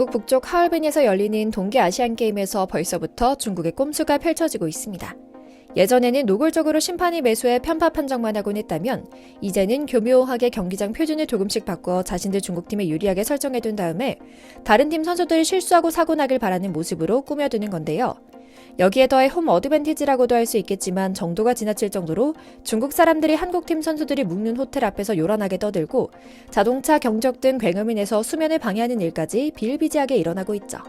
중국 북쪽 하얼빈에서 열리는 동계아시안게임에서 벌써부터 중국의 꼼수가 펼쳐지고 있습니다. 예전에는 노골적으로 심판이 매수해 편파 판정만 하곤 했다면 이제는 교묘하게 경기장 표준을 조금씩 바꿔 자신들 중국팀에 유리하게 설정해둔 다음에 다른 팀 선수들이 실수하고 사고 나길 바라는 모습으로 꾸며두는 건데요. 여기에 더해 홈 어드밴티지라고도 할 수 있겠지만 정도가 지나칠 정도로 중국 사람들이 한국팀 선수들이 묵는 호텔 앞에서 요란하게 떠들고 자동차, 경적 등 굉음인에서 수면을 방해하는 일까지 비일비재하게 일어나고 있죠.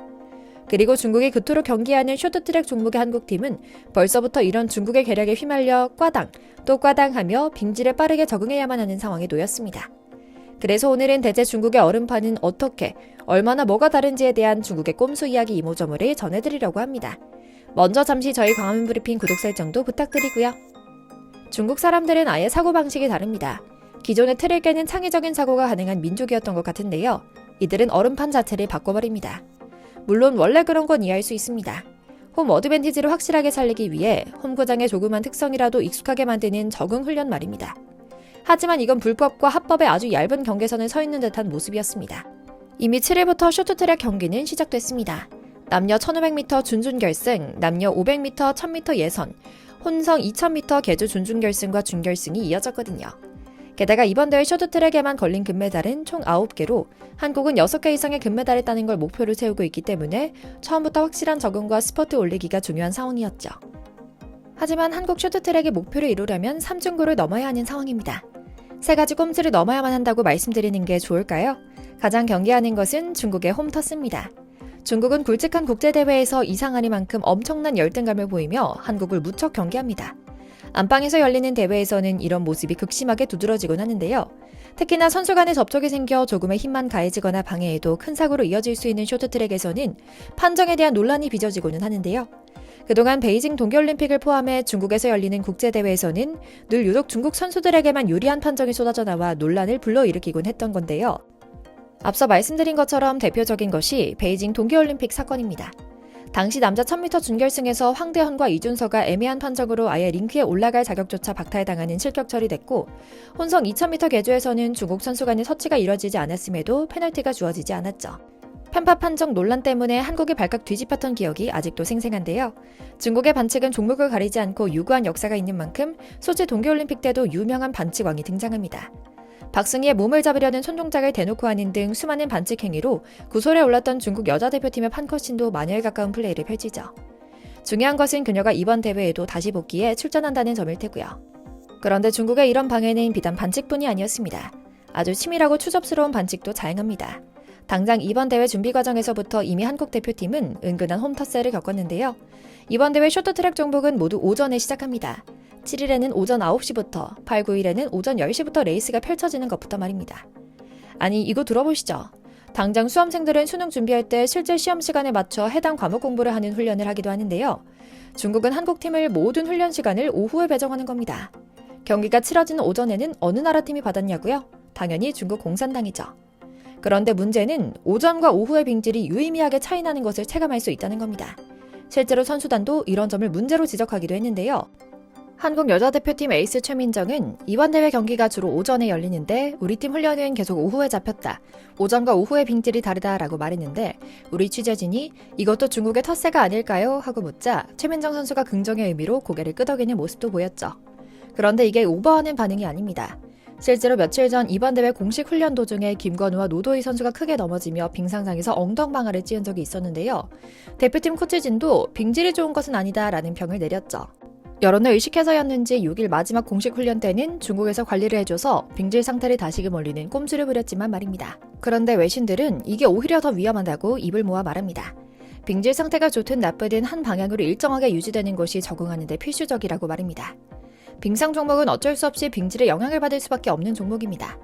그리고 중국이 그토록 경기하는 쇼트트랙 종목의 한국팀은 벌써부터 이런 중국의 계략에 휘말려 꽈당, 또 꽈당하며 빙질에 빠르게 적응해야만 하는 상황에 놓였습니다. 그래서 오늘은 대체 중국의 얼음판은 어떻게, 얼마나 뭐가 다른지에 대한 중국의 꼼수 이야기 이모저모를 전해드리려고 합니다. 먼저 잠시 저희 광화문 브리핑 구독 설정도 부탁드리고요. 중국 사람들은 아예 사고방식이 다릅니다. 기존의 틀을 깨는 창의적인 사고가 가능한 민족이었던 것 같은데요. 이들은 얼음판 자체를 바꿔버립니다. 물론 원래 그런 건 이해할 수 있습니다. 홈 어드밴티지를 확실하게 살리기 위해 홈구장의 조그만 특성이라도 익숙하게 만드는 적응 훈련 말입니다. 하지만 이건 불법과 합법의 아주 얇은 경계선을 서 있는 듯한 모습이었습니다. 이미 7일부터 쇼트트랙 경기는 시작됐습니다. 남녀 1500m 준준결승, 남녀 500m, 1000m 예선, 혼성 2000m 계주 준준결승과 준결승이 이어졌거든요. 게다가 이번 대회 쇼트트랙에만 걸린 금메달은 총 9개로 한국은 6개 이상의 금메달을 따는 걸 목표로 세우고 있기 때문에 처음부터 확실한 적응과 스퍼트 올리기가 중요한 상황이었죠. 하지만 한국 쇼트트랙의 목표를 이루려면 3중고를 넘어야 하는 상황입니다. 3가지 꼼수를 넘어야만 한다고 말씀드리는 게 좋을까요? 가장 경계하는 것은 중국의 홈터스입니다. 중국은 굵직한 국제대회에서 이상하리만큼 엄청난 열등감을 보이며 한국을 무척 경계합니다. 안방에서 열리는 대회에서는 이런 모습이 극심하게 두드러지곤 하는데요. 특히나 선수 간의 접촉이 생겨 조금의 힘만 가해지거나 방해해도 큰 사고로 이어질 수 있는 쇼트트랙에서는 판정에 대한 논란이 빚어지고는 하는데요. 그동안 베이징 동계올림픽을 포함해 중국에서 열리는 국제대회에서는 늘 유독 중국 선수들에게만 유리한 판정이 쏟아져 나와 논란을 불러일으키곤 했던 건데요. 앞서 말씀드린 것처럼 대표적인 것이 베이징 동계올림픽 사건입니다. 당시 남자 1000m 준결승에서 황대헌과 이준서가 애매한 판정으로 아예 링크에 올라갈 자격조차 박탈당하는 실격 처리됐고 혼성 2000m 계주에서는 중국 선수 간의 서치가 이뤄지지 않았음에도 페널티가 주어지지 않았죠. 편파 판정 논란 때문에 한국이 발칵 뒤집혔던 기억이 아직도 생생한데요. 중국의 반칙은 종목을 가리지 않고 유구한 역사가 있는 만큼 소치 동계올림픽 때도 유명한 반칙왕이 등장합니다. 박승희의 몸을 잡으려는 손동작을 대놓고 하는 등 수많은 반칙 행위로 구설에 올랐던 중국 여자 대표팀의 판커신도 마녀에 가까운 플레이를 펼치죠. 중요한 것은 그녀가 이번 대회에도 다시 복귀해 출전한다는 점일 테고요. 그런데 중국의 이런 방해는 비단 반칙뿐이 아니었습니다. 아주 치밀하고 추접스러운 반칙도 자행합니다. 당장 이번 대회 준비 과정에서부터 이미 한국 대표팀은 은근한 홈터스를 겪었는데요. 이번 대회 쇼트트랙 종목은 모두 오전에 시작합니다. 7일에는 오전 9시부터, 8, 9일에는 오전 10시부터 레이스가 펼쳐지는 것부터 말입니다. 아니, 이거 들어보시죠. 당장 수험생들은 수능 준비할 때 실제 시험 시간에 맞춰 해당 과목 공부를 하는 훈련을 하기도 하는데요. 중국은 한국팀을 모든 훈련 시간을 오후에 배정하는 겁니다. 경기가 치러지는 오전에는 어느 나라 팀이 받았냐고요? 당연히 중국 공산당이죠. 그런데 문제는 오전과 오후의 빙질이 유의미하게 차이나는 것을 체감할 수 있다는 겁니다. 실제로 선수단도 이런 점을 문제로 지적하기도 했는데요. 한국 여자대표팀 에이스 최민정은 이번 대회 경기가 주로 오전에 열리는데 우리 팀 훈련은 계속 오후에 잡혔다. 오전과 오후의 빙질이 다르다라고 말했는데 우리 취재진이 이것도 중국의 텃세가 아닐까요? 하고 묻자 최민정 선수가 긍정의 의미로 고개를 끄덕이는 모습도 보였죠. 그런데 이게 오버하는 반응이 아닙니다. 실제로 며칠 전 이번 대회 공식 훈련 도중에 김건우와 노도희 선수가 크게 넘어지며 빙상장에서 엉덩방아를 찧은 적이 있었는데요. 대표팀 코치진도 빙질이 좋은 것은 아니다라는 평을 내렸죠. 여론을 의식해서였는지 6일 마지막 공식 훈련 때는 중국에서 관리를 해줘서 빙질 상태를 다시금 올리는 꼼수를 부렸지만 말입니다. 그런데 외신들은 이게 오히려 더 위험하다고 입을 모아 말합니다. 빙질 상태가 좋든 나쁘든 한 방향으로 일정하게 유지되는 것이 적응하는 데 필수적이라고 말입니다. 빙상 종목은 어쩔 수 없이 빙질에 영향을 받을 수밖에 없는 종목입니다.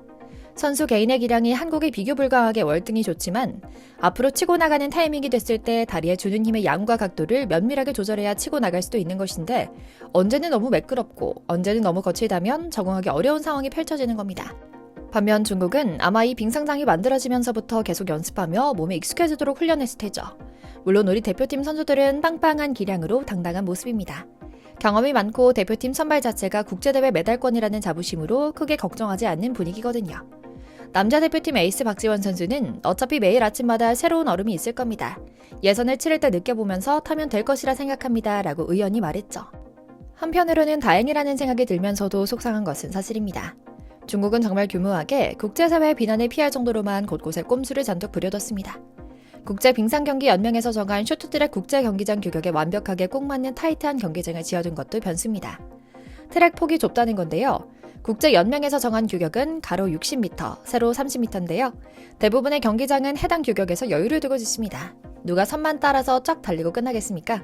선수 개인의 기량이 한국이 비교 불가하게 월등히 좋지만 앞으로 치고 나가는 타이밍이 됐을 때 다리에 주는 힘의 양과 각도를 면밀하게 조절해야 치고 나갈 수도 있는 것인데 언제는 너무 매끄럽고 언제는 너무 거칠다면 적응하기 어려운 상황이 펼쳐지는 겁니다. 반면 중국은 아마 이 빙상장이 만들어지면서부터 계속 연습하며 몸에 익숙해지도록 훈련했을 테죠. 물론 우리 대표팀 선수들은 빵빵한 기량으로 당당한 모습입니다. 경험이 많고 대표팀 선발 자체가 국제대회 메달권이라는 자부심으로 크게 걱정하지 않는 분위기거든요. 남자 대표팀 에이스 박지원 선수는 어차피 매일 아침마다 새로운 얼음이 있을 겁니다. 예선을 치를 때 느껴보면서 타면 될 것이라 생각합니다. 라고 의연히 말했죠. 한편으로는 다행이라는 생각이 들면서도 속상한 것은 사실입니다. 중국은 정말 교묘하게 국제사회의 비난을 피할 정도로만 곳곳에 꼼수를 잔뜩 부려뒀습니다. 국제빙상경기연맹에서 정한 쇼트트랙 국제경기장 규격에 완벽하게 꼭 맞는 타이트한 경기장을 지어둔 것도 변수입니다. 트랙 폭이 좁다는 건데요. 국제연맹에서 정한 규격은 가로 60m, 세로 30m인데요. 대부분의 경기장은 해당 규격에서 여유를 두고 짓습니다. 누가 선만 따라서 쫙 달리고 끝나겠습니까?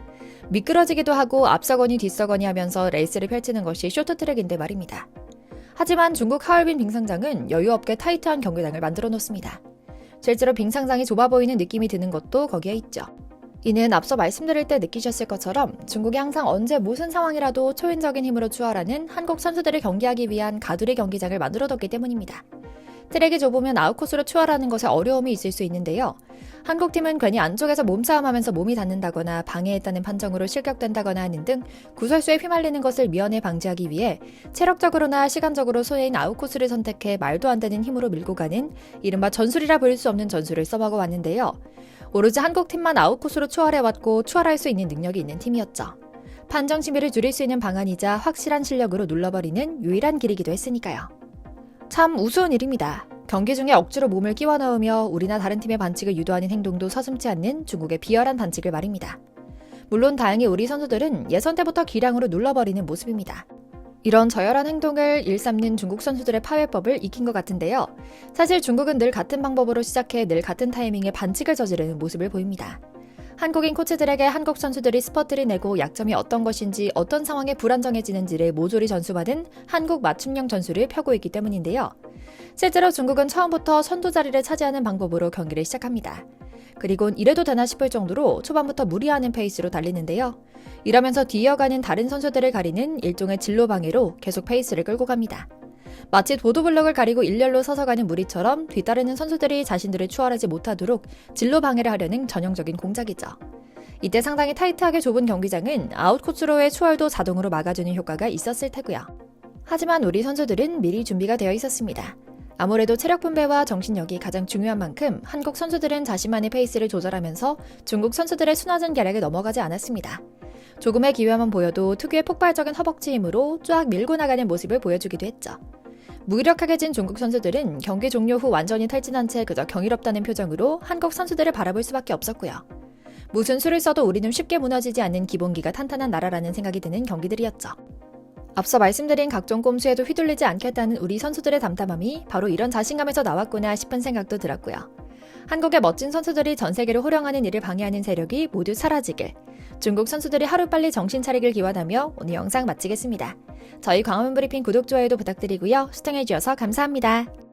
미끄러지기도 하고 앞서거니 뒤서거니 하면서 레이스를 펼치는 것이 쇼트트랙인데 말입니다. 하지만 중국 하얼빈 빙상장은 여유 없게 타이트한 경기장을 만들어 놓습니다. 실제로 빙상장이 좁아 보이는 느낌이 드는 것도 거기에 있죠. 이는 앞서 말씀드릴 때 느끼셨을 것처럼 중국이 항상 언제 무슨 상황이라도 초인적인 힘으로 추월하는 한국 선수들을 경기하기 위한 가두리 경기장을 만들어뒀기 때문입니다. 트랙이 좁으면 아웃코스로 추월하는 것에 어려움이 있을 수 있는데요. 한국팀은 괜히 안쪽에서 몸싸움하면서 몸이 닿는다거나 방해했다는 판정으로 실격된다거나 하는 등 구설수에 휘말리는 것을 미연에 방지하기 위해 체력적으로나 시간적으로 손해인 아웃코스를 선택해 말도 안 되는 힘으로 밀고 가는 이른바 전술이라 부를 수 없는 전술을 써먹어 왔는데요. 오로지 한국팀만 아웃코스로 추월해왔고 추월할 수 있는 능력이 있는 팀이었죠. 판정 심의를 줄일 수 있는 방안이자 확실한 실력으로 눌러버리는 유일한 길이기도 했으니까요. 참 우스운 일입니다. 경기 중에 억지로 몸을 끼워 넣으며 우리나 다른 팀의 반칙을 유도하는 행동도 서슴지 않는 중국의 비열한 반칙을 말입니다. 물론 다행히 우리 선수들은 예선 때부터 기량으로 눌러버리는 모습입니다. 이런 저열한 행동을 일삼는 중국 선수들의 파회법을 익힌 것 같은데요. 사실 중국은 늘 같은 방법으로 시작해 늘 같은 타이밍에 반칙을 저지르는 모습을 보입니다. 한국인 코치들에게 한국 선수들이 스퍼트를 내고 약점이 어떤 것인지 어떤 상황에 불안정해지는지를 모조리 전수받은 한국 맞춤형 전술을 펴고 있기 때문인데요. 실제로 중국은 처음부터 선두 자리를 차지하는 방법으로 경기를 시작합니다. 그리곤 이래도 되나 싶을 정도로 초반부터 무리하는 페이스로 달리는데요. 이러면서 뒤이어가는 다른 선수들을 가리는 일종의 진로 방해로 계속 페이스를 끌고 갑니다. 마치 보도블록을 가리고 일렬로 서서 가는 무리처럼 뒤따르는 선수들이 자신들을 추월하지 못하도록 진로 방해를 하려는 전형적인 공작이죠. 이때 상당히 타이트하게 좁은 경기장은 아웃코스로의 추월도 자동으로 막아주는 효과가 있었을 테고요. 하지만 우리 선수들은 미리 준비가 되어 있었습니다. 아무래도 체력 분배와 정신력이 가장 중요한 만큼 한국 선수들은 자신만의 페이스를 조절하면서 중국 선수들의 수낮은 계략에 넘어가지 않았습니다. 조금의 기회만 보여도 특유의 폭발적인 허벅지 힘으로 쫙 밀고 나가는 모습을 보여주기도 했죠. 무기력하게 진 중국 선수들은 경기 종료 후 완전히 탈진한 채 그저 경이롭다는 표정으로 한국 선수들을 바라볼 수밖에 없었고요. 무슨 수를 써도 우리는 쉽게 무너지지 않는 기본기가 탄탄한 나라라는 생각이 드는 경기들이었죠. 앞서 말씀드린 각종 꼼수에도 휘둘리지 않겠다는 우리 선수들의 담담함이 바로 이런 자신감에서 나왔구나 싶은 생각도 들었고요. 한국의 멋진 선수들이 전 세계를 호령하는 일을 방해하는 세력이 모두 사라지길, 중국 선수들이 하루빨리 정신 차리길 기원하며 오늘 영상 마치겠습니다. 저희 광화문 브리핑 구독, 좋아요도 부탁드리고요. 시청해주셔서 감사합니다.